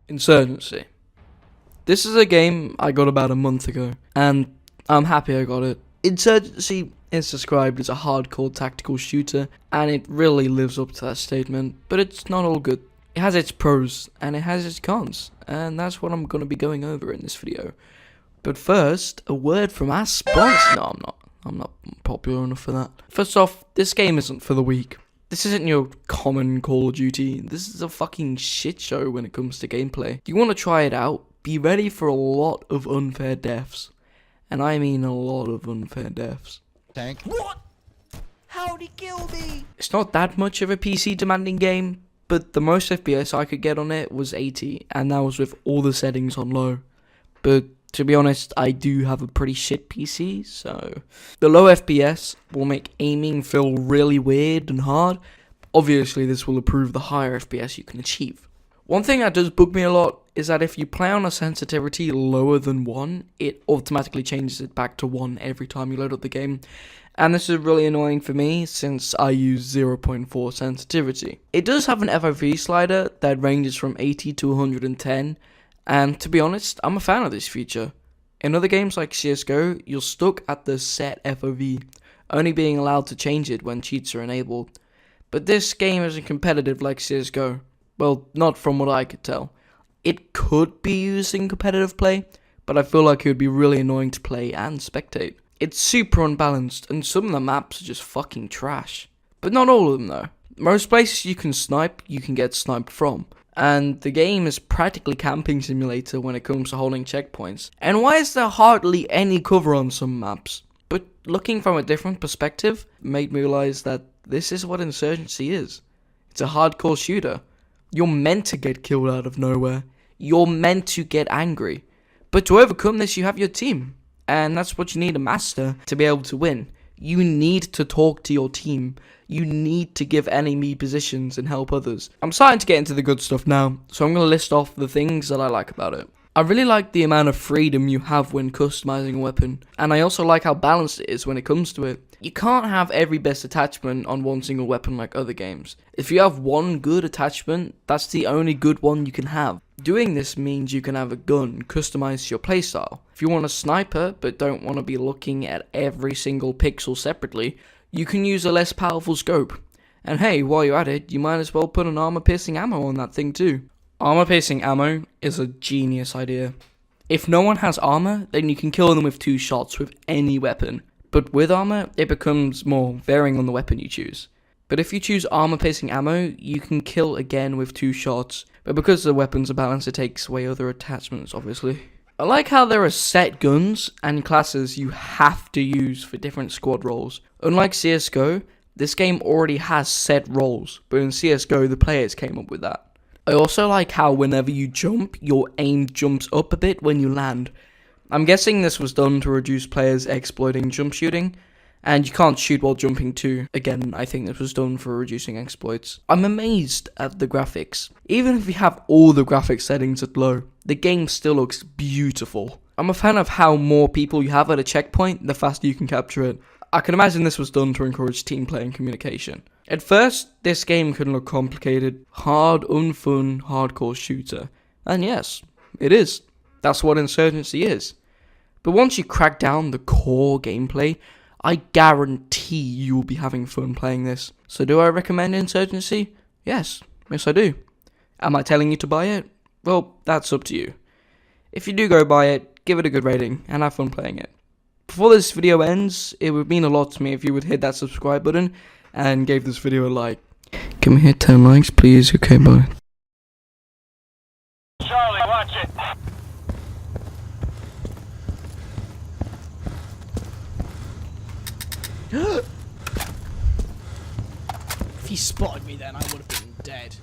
Insurgency. This is a game I got about a month ago, and I'm happy I got it. Insurgency is described as a hardcore tactical shooter, and it really lives up to that statement, but it's not all good. It has its pros, and it has its cons, and that's what I'm going to be going over in this video. But first, a word from our sponsor. No, I'm not popular enough for that. First off, this game isn't for the weak. This isn't your common Call of Duty. This is a fucking shit show when it comes to gameplay. You want to try it out? Be ready for a lot of unfair deaths. And I mean a lot of unfair deaths. Tank. What? How'd he kill me? It's not that much of a PC demanding game, but the most FPS I could get on it was 80, and that was with all the settings on low. But to be honest, I do have a pretty shit PC, so the low FPS will make aiming feel really weird and hard. Obviously, this will improve the higher FPS you can achieve. One thing that does bug me a lot is that if you play on a sensitivity lower than 1, it automatically changes it back to 1 every time you load up the game. And this is really annoying for me since I use 0.4 sensitivity. It does have an FOV slider that ranges from 80 to 110. And to be honest, I'm a fan of this feature. In other games like CSGO, you're stuck at the set FOV, only being allowed to change it when cheats are enabled. But this game isn't competitive like CSGO. Well, not from what I could tell. It could be used in competitive play, but I feel like it would be really annoying to play and spectate. It's super unbalanced, and some of the maps are just fucking trash. But not all of them though. Most places you can snipe, you can get sniped from. And the game is practically camping simulator when it comes to holding checkpoints. And why is there hardly any cover on some maps? But looking from a different perspective made me realize that this is what Insurgency is. It's a hardcore shooter. You're meant to get killed out of nowhere. You're meant to get angry. But to overcome this, you have your team. And that's what you need to master to be able to win. You need to talk to your team. You need to give enemy positions and help others. I'm starting to get into the good stuff now, so I'm going to list off the things that I like about it. I really like the amount of freedom you have when customizing a weapon, and I also like how balanced it is when it comes to it. You can't have every best attachment on one single weapon like other games. If you have one good attachment, that's the only good one you can have. Doing this means you can have a gun customized to your playstyle. If you want a sniper but don't want to be looking at every single pixel separately, you can use a less powerful scope. And hey, while you're at it, you might as well put an armor-piercing ammo on that thing too. Armor-piercing ammo is a genius idea. If no one has armor, then you can kill them with 2 shots with any weapon. But with armor, it becomes more varying on the weapon you choose. But if you choose armor-piercing ammo, you can kill again with 2 shots. But because the weapons are balanced, it takes away other attachments, obviously. I like how there are set guns and classes you have to use for different squad roles. Unlike CSGO, this game already has set roles, but in CSGO the players came up with that. I also like how whenever you jump, your aim jumps up a bit when you land. I'm guessing this was done to reduce players exploiting jump shooting, and you can't shoot while jumping too. Again, I think this was done for reducing exploits. I'm amazed at the graphics. Even if you have all the graphics settings at low, the game still looks beautiful. I'm a fan of how more people you have at a checkpoint, the faster you can capture it. I can imagine this was done to encourage team play and communication. At first, this game can look complicated, hard, unfun, hardcore shooter. And yes, it is. That's what Insurgency is. But once you crack down the core gameplay, I guarantee you will be having fun playing this. So do I recommend Insurgency? Yes I do. Am I telling you to buy it? Well, that's up to you. If you do go buy it, give it a good rating and have fun playing it. Before this video ends, it would mean a lot to me if you would hit that subscribe button and gave this video a like. Can we hit 10 likes please? Okay, bye. Charlie, watch it. If he spotted me then, I would have been dead.